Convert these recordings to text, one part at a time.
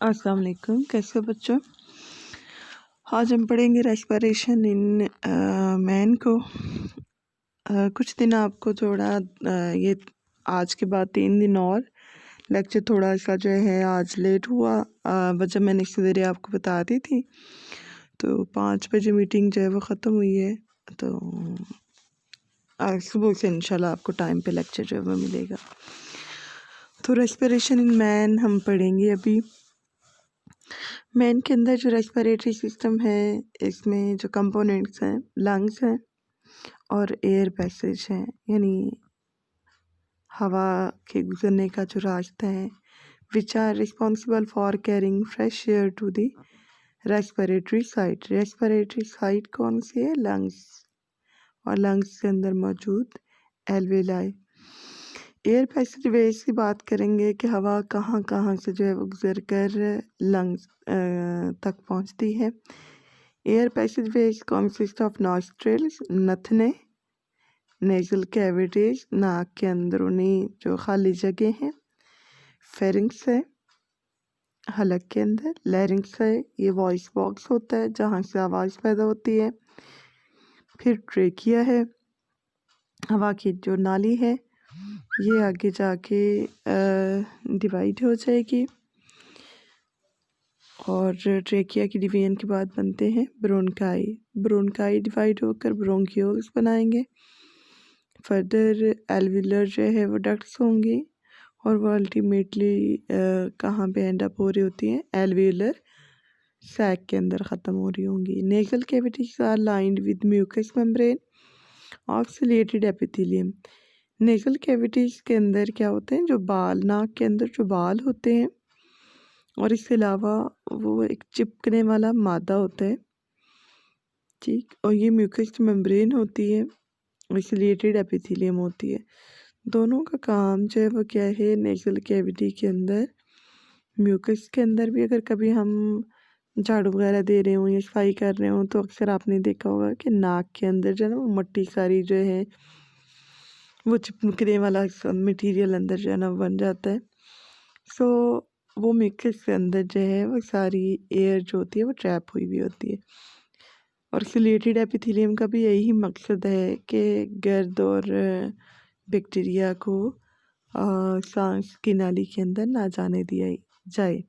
अस्सलाम वालेकुम। कैसे हो बच्चों? आज हम पढ़ेंगे रेस्पिरेशन इन मैन को। कुछ दिन आपको थोड़ा ये आज के बाद 3 दिन और लेक्चर थोड़ा सा जो है आज लेट हुआ। वजह मैंने सवेरे आपको बता दी थी। तो 5 बजे मीटिंग जो है वो ख़त्म हुई है। तो आज सुबह से इंशाल्लाह आपको टाइम पे लेक्चर जो है वो मिलेगा। तो रेस्पिरेशन इन मैन हम पढ़ेंगे अभी। मैन के अंदर जो रेस्पिरेटरी सिस्टम है, इसमें जो कंपोनेंट्स हैं, लंग्स हैं और एयर पैसेज है, यानी हवा के गुजरने का जो रास्ता है, which are responsible for carrying fresh air to the respiratory site. Respiratory site कौन सी है? लंग्स। और लंग्स के अंदर मौजूद एल्वेलाई। एयर पैसेज वेज की बात करेंगे कि हवा कहाँ कहाँ से जो है वो गुजर कर लंग्स तक पहुँचती है। Air passageways consist of nostrils, नथने, नेजल कैविटीज, नाक के अंदरूनी जो खाली जगह हैं, फेरिंग्स है हलक के अंदर, लैरिंग्स है, ये वॉइस बॉक्स होता है जहाँ से आवाज़ पैदा होती है। फिर ट्रेकिया है, हवा की जो नाली है, ये आगे जाके डिवाइड हो जाएगी और ट्रेकिया की डिवीजन के बाद बनते हैं ब्रोंकाई। ब्रोंकाई डिवाइड होकर ब्रोंक्यूल्स बनाएंगे। फर्दर एल्विलर जो है वो डक्ट्स होंगी और वो अल्टीमेटली कहाँ पे एंड अप हो रही होती हैं? एल्विलर सैक के अंदर ख़त्म हो रही होंगी। Nasal cavities are lined with mucus membrane of ciliated epithelium. Nasal cavities के अंदर क्या होते हैं? जो बाल, नाक के अंदर जो बाल होते हैं और इसके अलावा वो एक चिपकने वाला मादा होता है, ठीक। और ये म्यूकस मेम्ब्रेन होती है, सिलेटेड एपिथेलियम होती है। दोनों का काम जो है वो क्या है? नेजल कैविटी के अंदर, म्यूकस के अंदर भी अगर कभी हम झाड़ू वगैरह दे रहे हों या सफाई कर रहे हों तो अक्सर आपने देखा होगा कि नाक के अंदर जो है ना वो मट्टी सारी जो है वो चिपकने वाला मटेरियल अंदर जो है ना बन जाता है। सो वो म्यूकस के अंदर जो है वो सारी एयर जो होती है वो ट्रैप हुई हुई होती है। और सिलेटेड एपिथेलियम का भी यही मकसद है कि गर्द और बैक्टीरिया को सांस की नाली के अंदर ना जाने दिया जाए।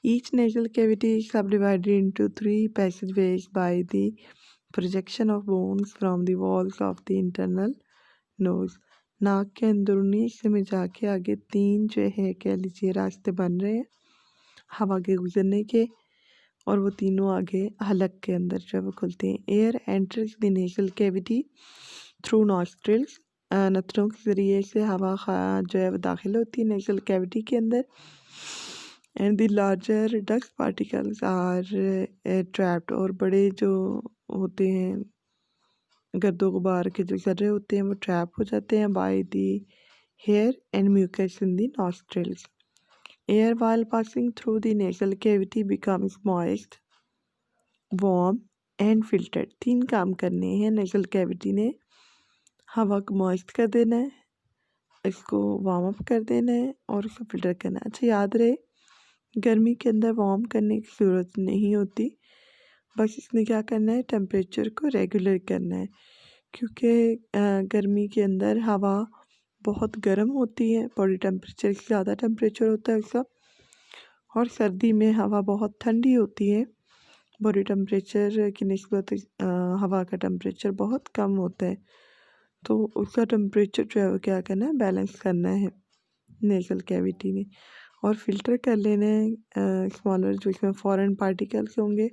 Each nasal cavity is subdivided into 3 passageways by the projection of bones from the walls of the internal nose। नाक के अंदरूनी हिस्से में जाके आगे 3 जो है कह लीजिए रास्ते बन रहे हैं हवा के गुजरने के, और वो तीनों आगे हलक के अंदर जो है वो खुलते हैं। Air enters the nasal cavity through nostrils. नथनों के ज़रिए से हवा जो है वो दाखिल होती है नेजल कैविटी के अंदर। And the larger dust particles are trapped. और बड़े जो होते हैं गर्दो गुबार के जो जर्रे होते हैं वो ट्रैप हो जाते हैं by the hair and mucus in the nostrils. Air while passing through the nasal cavity becomes moist, warm and filtered। 3 काम करने हैं नेजल कैविटी ने। हवा को मॉइस्ट कर देना है, इसको वार्म अप कर देना है और उसको फिल्टर करना है। अच्छा याद रहे, गर्मी के अंदर वार्म करने की ज़रूरत नहीं होती, बस इसमें क्या करना है? टेम्परेचर को रेगुलर करना है, क्योंकि गर्मी के अंदर हवा बहुत गर्म होती है, बॉडी टेम्परेचर से ज़्यादा टेम्परेचर होता है उसका। और सर्दी में हवा बहुत ठंडी होती है, बॉडी टेम्परेचर की निस्बत हवा का टेम्परेचर बहुत कम होता है, तो उसका टेम्परेचर जो है वो क्या करना है? बैलेंस करना है नेजल कैविटी ने। और फिल्टर कर लेना है स्मॉलर जो इसमें फॉरेन पार्टिकल्स होंगे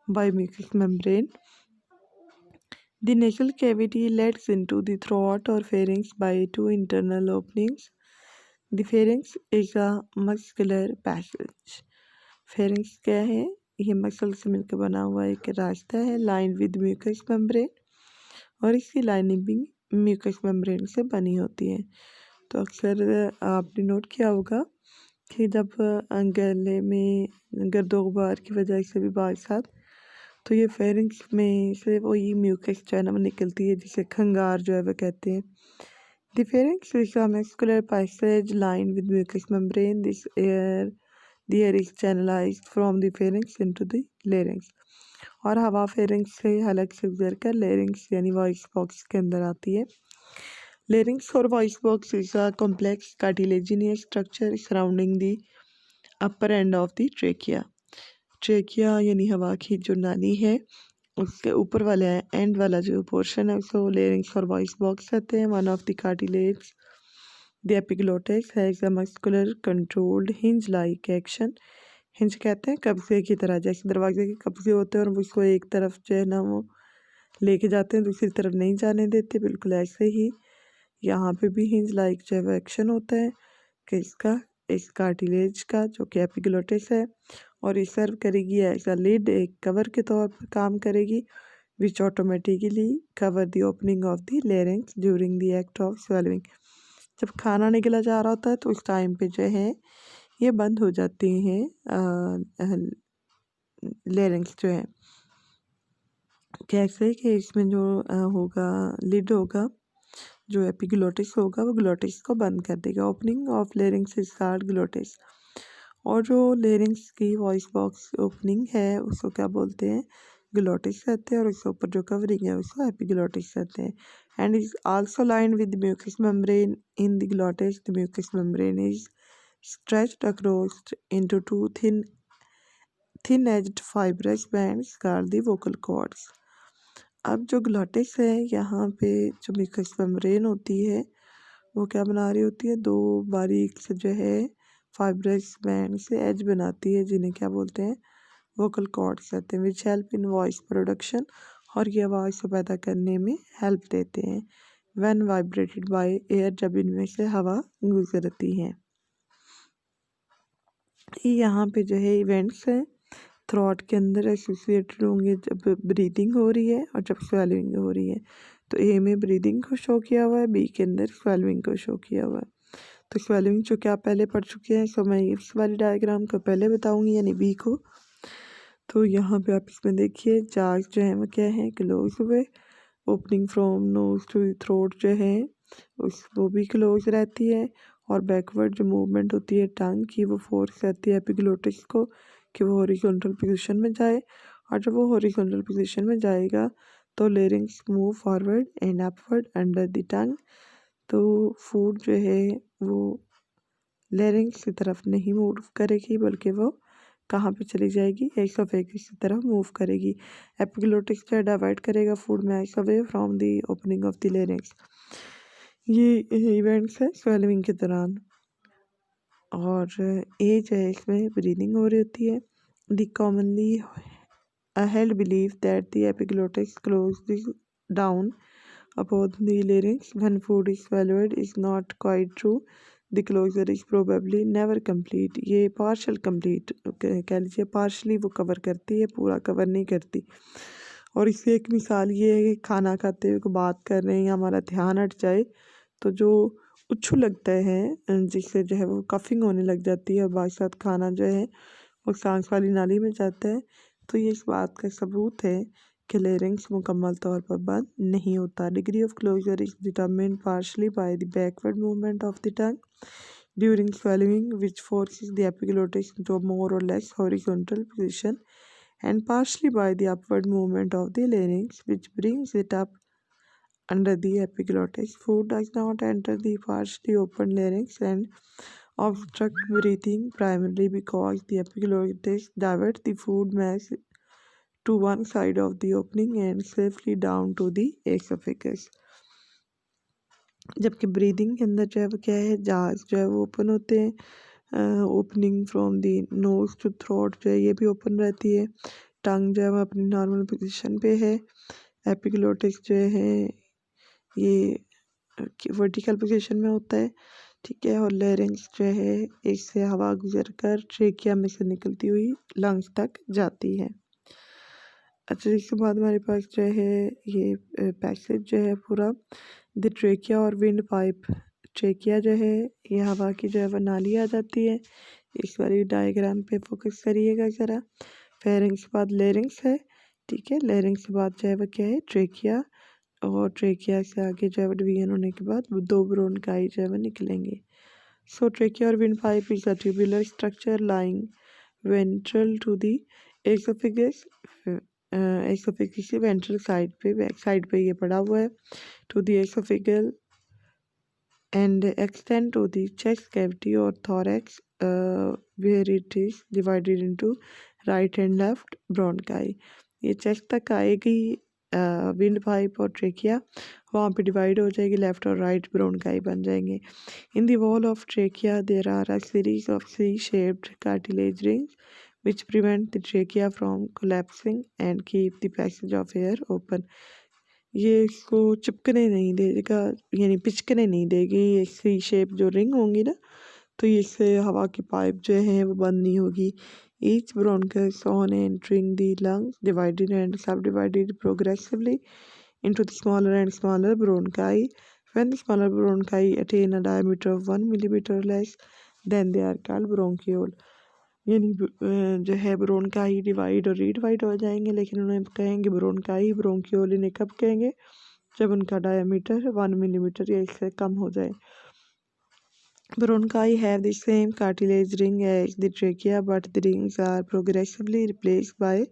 by mucus membrane. The nasal cavity leads into the throat और pharynx by 2 internal openings. The pharynx is a muscular passage। pharynx क्या है? ये मसल से मिलकर बना हुआ एक रास्ता है, लाइन विद म्यूकस मेम्ब्रेन, और इसकी लाइनिंग भी म्यूकस मेम्ब्रेन से बनी होती है। तो अक्सर आपने नोट किया होगा कि जब गले में गर्दो गुबार की वजह से भी बारिशात, तो ये फेरिंक्स में से वो ये म्यूकस जो है ना निकलती है, जिसे खंगार जो है वो कहते हैं। The pharynx is a muscular passage lined with mucous membrane. This air the air is channelised from the pharynx into the larynx, और हवा फेरिंग्स से हलक से गुजर कर लेरिंग्स यानी वॉइस बॉक्स के अंदर आती है। लेरिंग्स और voice box is a complex cartilaginous structure surrounding the upper end of the trachea. Trachea यानी हवा की जो नाली है उसके ऊपर वाला एंड वाला जो पोर्शन है उसको लेरिंग्स और वॉइस बॉक्स कहते हैं। One of the cartilage the epiglottis has a muscular controlled hinge like action. Hinge कहते हैं कब्जे की तरह, जैसे दरवाजे के कब्जे होते हैं और उसको एक तरफ जो है ना वो लेके जाते हैं, दूसरी तरफ नहीं जाने देते, बिल्कुल ऐसे ही यहाँ पे भी हिंज लाइक जो है वो एक्शन होता है कि इसका इस कार्टिलेज का जो कि एपिग्लोटिस है, और ये सर्व करेगी एज अ लिड, एक कवर के तौर पर काम करेगी, विच automatically cover the opening of the larynx during the act of स्वेलविंग। जब खाना निकला जा रहा होता है तो उस टाइम पे जो है ये बंद हो जाती हैं लेरिंग्स जो है। कैसे कि इसमें जो होगा लिड होगा, जो एपिग्लोटिस होगा वो ग्लोटिस को बंद कर देगा। Opening of larynx start glottis, और जो लेरिंग्स की वॉइस बॉक्स ओपनिंग है उसको क्या बोलते हैं, ग्लोटिस कहते हैं, और उसके ऊपर जो कवरिंग है उसको एपिग्लोटिस कहते हैं। And is also lined with mucus membrane in the glottis. The mucus membrane is stretched across into two thin-edged fibrous bands called the vocal cords। अब जो ग्लोटिस है यहाँ पे जो म्यूकस मेम्ब्रेन होती है वो क्या बना रही होती है, दो बारीक से जो है फाइब्रस बैंड से एज बनाती है, जिन्हें क्या बोलते हैं, वोकल कॉर्ड्स कहते हैं, which help in voice production, और ये आवाज़ को पैदा करने में हेल्प देते हैं। व्हेन वाइब्रेटेड बाय एयर, जब इनमें से हवा गुजरती है। यहाँ पे जो है इवेंट्स हैं थ्रॉट के अंदर एसोसिएटेड होंगे, जब ब्रीदिंग हो रही है और जब स्वेलिंग हो रही है। तो ए में ब्रीदिंग को शो किया हुआ है, बी के अंदर स्वेलिंग को शो किया हुआ है। तो स्वेलिंग जो क्या पहले पढ़ चुके हैं, सो मैं इस वाली डायग्राम को पहले बताऊंगी यानी बी को। तो यहाँ पे आप इसमें देखिए जार्स जो है वो क्या है, क्लोज हुए, opening from nose to throat जो है वो भी क्लोज रहती है, और बैकवर्ड जो मूवमेंट होती है टंग की वो फोर्स करती है एपिग्लोटिस को कि वो हॉरिजॉन्टल पोजीशन में जाए, और जब वो हॉरिजॉन्टल पोजीशन में जाएगा तो larynx move forward and upward under the tongue. तो फूड जो है वो लेरिंग्स की तरफ नहीं मूव करेगी बल्कि वो कहाँ पे चली जाएगी, एसोफेगस की तरफ मूव करेगी। एपिग्लोटिस जो डाइवर्ट करेगा food mass away from the opening of the larynx. ये इवेंट्स है स्वेलिंग के दौरान। और एज है इसमें ब्रीदिंग हो रही होती है। The commonly held belief that the epiglottis closes down upon the larynx when food is swallowed is not quite true. The closure is probably never complete। ये partial complete कह लीजिए, partially वो कवर करती है, पूरा कवर नहीं करती। और इससे एक मिसाल ये है कि खाना खाते हुए को बात कर रहे हैं या हमारा ध्यान हट जाए तो जो उच्छू लगता है जिससे जो है वो कफिंग होने लग जाती है और बाद साथ खाना जो है वो सांस वाली नाली में जाता है। तो ये इस बात का सबूत है कि लेरिंग्स मुकम्मल तौर पर बंद नहीं होता। Degree of closure is determined partially by the backward movement of the tongue during swallowing which forces the epiglottis into a more or less horizontal position, and partially by the upward movement of the larynx which brings it up under the epiglottis. Food does not enter the partially open larynx and obstruct breathing primarily because the epiglottis divert the food mass to one side of the opening and safely down to the esophagus। जबकि breathing के अंदर जो है वो क्या है, jars जो है वो ओपन होते हैं। Opening from the nose to throat जो है ये भी ओपन रहती है। टंग जो है वो अपनी नॉर्मल पोजीशन पे है। एपिग्लोटिस जो है ये वर्टिकल पोजीशन में होता है, ठीक है। और लेरिंग्स जो है इससे हवा गुजर कर ट्रेकिया में से निकलती हुई लंग्स तक जाती है। अच्छा, इसके बाद हमारे पास जो है ये पैसेज जो है पूरा द ट्रेकिया और विंड पाइप। ट्रेकिया जो है ये हवा की जो है वो नाली आ जाती है। इस वाली डायग्राम पे फोकस करिएगा ज़रा। फेरिंग्स के बाद लेरिंग्स है, ठीक है। लेरिंग्स के बाद जो है वो क्या है, ट्रेकिया, और ट्रेकिया से आगे जो है वो डिवीजन होने के बाद वो दो ब्रोनकाई जो है वो निकलेंगे। So trachea or windpipe is a tubular structure lying ventral to the esophagus. esophagus की ventral side पे बैक साइड पे ये पड़ा हुआ है to the esophageal and extend to the chest cavity or thorax where it is divided into right and left bronchi. ये chest तक आएगी विंड पाइप और ट्रेकिया, वहाँ पे डिवाइड हो जाएगी, लेफ्ट और राइट ब्रोनकाई बन जाएंगे. In the wall of trachea there are a series of C-shaped cartilage rings which prevent the trachea from collapsing and keep the passage of air open. ये इसको चिपकने नहीं देगा, यानी पिचकने नहीं देगी. ये C-शेप जो रिंग होंगी ना, तो इससे हवा की पाइप जो है वो बंद नहीं होगी. Each bronchus on entering the lungs divided and subdivided progressively into the smaller and smaller bronchi. When the smaller bronchi attain a diameter of 1 millimeter or less, then they are called bronchiole. यानी जो है bronchi divide और redivide हो जाएंगे, लेकिन उन्हें कहेंगे bronchi. Bronchiole इन्हें कब कहेंगे? जब उनका डायमीटर 1 मिलीमीटर या इससे कम हो जाए. Bronchi have the same cartilage ring as the trachea, but the rings are progressively replaced by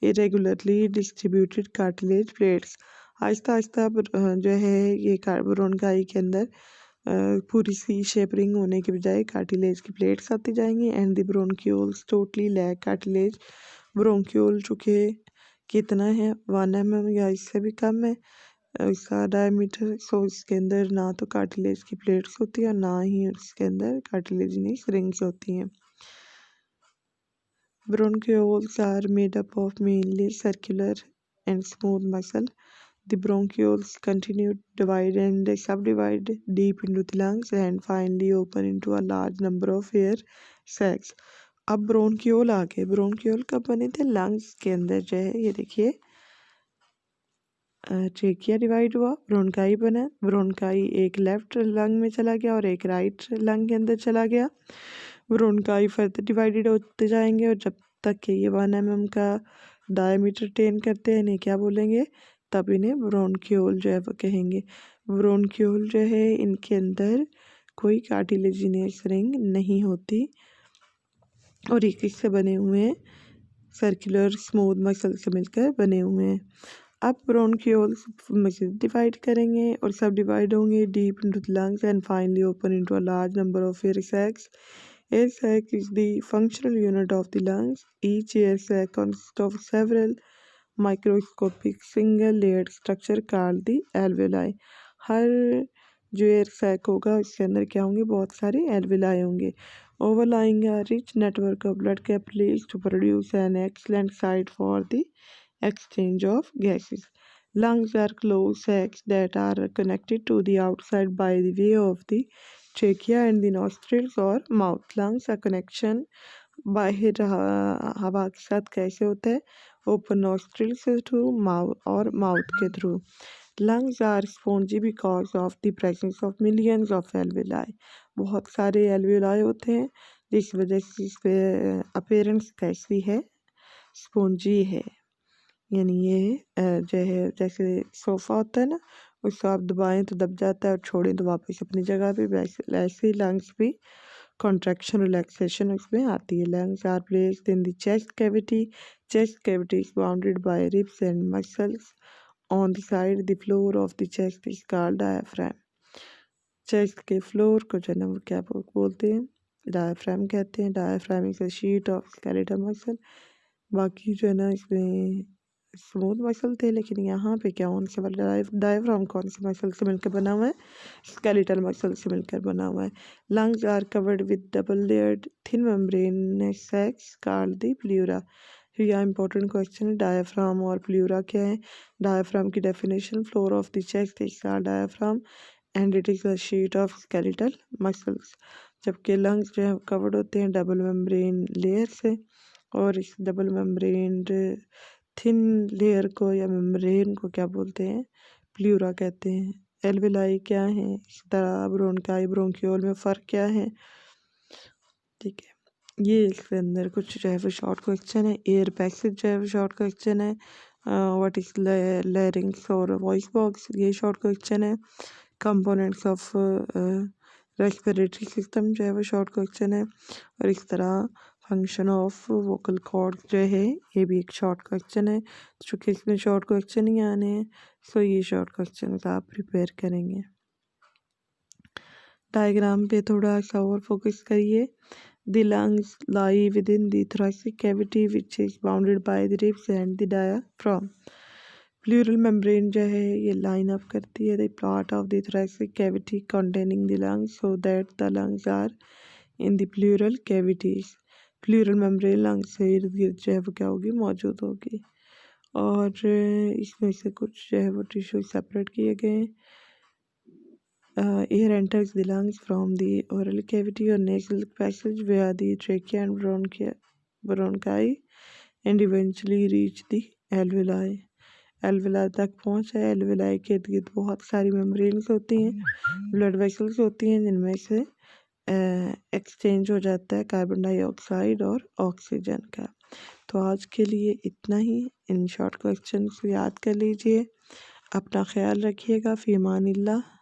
irregularly distributed cartilage plates. Aahista Aahista जो है ये ब्रोनकाई के अंदर पूरी C-शेप रिंग होने के बजाय कार्टिलेज की प्लेट्स आती जाएंगी. And the bronchioles totally lack cartilage. Bronchiole चूँकि कितना है 1 mm या इससे भी कम है इसका डायमीटर, सो इसके अंदर ना तो कार्टिलेज की प्लेट्स होती है और ना ही इसके अंदर कार्टिलेजिनस रिंग्स होती हैं. Bronchioles are made up of mainly circular and smooth muscle. The bronchioles continue to divide and subdivide deep into the lungs and finally open into a large number of air sacs. अब bronchiole आ गए. Bronchiole कब बने थे? Lungs के अंदर जो है ये देखिए ट्रेकिया डिवाइड हुआ, ब्रोनकाई बना. ब्रोनकाई एक लेफ्ट लंग में चला गया और एक राइट लंग के अंदर चला गया. ब्रोनकाई फर्दर डिवाइडेड होते जाएंगे और जब तक कि ये 1 mm का डायमीटर टेन करते हैं इन्हें क्या बोलेंगे? तब इन्हें ब्रोंकियोल जो है वो कहेंगे. ब्रोंकियोल जो है इनके अंदर कोई कार्टिलेजिनियस रिंग नहीं होती और ये किससे बने हुए हैं? सर्कुलर स्मूथ मसल से मिलकर बने हुए हैं. अब ब्रोंकियोल्स मजीद डिवाइड करेंगे और सब डिवाइड होंगे deep into the lungs and finally open into a large number of air sacs. Air sac is the functional unit of the lungs. Each air sac consists of several microscopic single-layered structure called the alveoli. हर जो air sac होगा उसके अंदर क्या होंगे? बहुत सारे alveoli होंगे. Overlying a rich network of blood capillaries to produce an excellent site for the exchange of gases. Lungs are closed sacs that are connected to the outside by the way of the trachea and the nostrils or mouth. Lungs का connection बाहर हवा के साथ कैसे होता है? Open nostrils के through और माउथ के through. Lungs are spongy because of the presence of millions of alveoli. बहुत सारे alveoli होते हैं जिस वजह से इस पे appearance कैसी है? स्पॉन्जी है. यानी ये जो है जैसे सोफ़ा होता है ना, उसको आप दबाएं तो दब जाता है और छोड़ें तो वापस अपनी जगह पे, वैसे ही लंग्स भी कॉन्ट्रैक्शन रिलैक्सेशन उसमें आती है. Lungs are placed in the chest cavity. Chest cavity is bounded by ribs and muscles on the side. The floor of the chest is called diaphragm. Chest के फ्लोर को जो है ना वो क्या बोलते हैं? डायाफ्राम कहते हैं. Diaphragm is a sheet of skeletal muscle. बाकी जो है ना इसमें स्मूथ मसल थे, लेकिन यहाँ पे क्या कौन से वाला डायफ्राम कौन से मसल से मिलकर बना हुआ है? स्केलेटल मसल से मिलकर बना हुआ है. Lungs are covered with double layered thin membranous sacs called the pleura. यहाँ इंपॉर्टेंट क्वेश्चन है, डायफ्राम और प्लूरा क्या है? डायफ्राम की definition, floor of the chest is called diaphragm and it is a sheet of skeletal muscles. जबकि lungs जो है covered होते हैं डबल मेम्ब्रेन लेयर से, और इस डबल मेम्ब्रेन थिन लेयर को या मेम्ब्रेन को क्या बोलते हैं? प्लूरा कहते हैं. एल्वेलाई क्या है? इस तरह ब्रोनकाई ब्रोंकियोल में फ़र्क क्या है? ठीक है, ये इसके अंदर कुछ जो है वो शॉर्ट क्वेश्चन है. एयर पैसेज जो है वो शॉर्ट क्वेश्चन है. व्हाट इज लैरिंक्स और वॉइस बॉक्स, ये शॉर्ट क्वेश्चन है. कंपोनेंट्स ऑफ रेस्पिरेटरी सिस्टम जो है वो शॉर्ट क्वेश्चन है। और इस तरह फंक्शन ऑफ वोकल कॉर्ड जो है ये भी एक शॉर्ट क्वेश्चन है। चूँकि इसमें शॉर्ट क्वेश्चन ही आने हैं सो ये शॉर्ट क्वेश्चन आप प्रिपेयर करेंगे। डायग्राम पे थोड़ा सा और फोकस करिए। The lungs lie within the thoracic cavity which is bounded by the ribs and the diaphragm. Pleural membrane जो है ये line up करती है the part of the thoracic cavity containing the lungs so that the lungs are in the pleural cavities. Pleural membrane lungs से इर्द गिर्द जो है वो क्या होगी, मौजूद होगी। और इसमें से कुछ जो है वो टिश्यू सेपरेट किए गए हैं। Air enters the lungs from the oral cavity or nasal passage via the trachea and bronchi and eventually reach the alveoli. Alveoli तक पहुँचा है। एल्वेलाई के इर्द गिर्द बहुत सारी मेम्ब्रेन्स होती हैं, ब्लड वेसल्स होती हैं जिनमें से एक्सचेंज हो जाता है कार्बन डाइऑक्साइड और ऑक्सीजन का। तो आज के लिए इतना ही। इन शॉर्ट क्वेश्चन को याद कर लीजिए। अपना ख्याल रखिएगा। फ़ी अमानिल्लाह।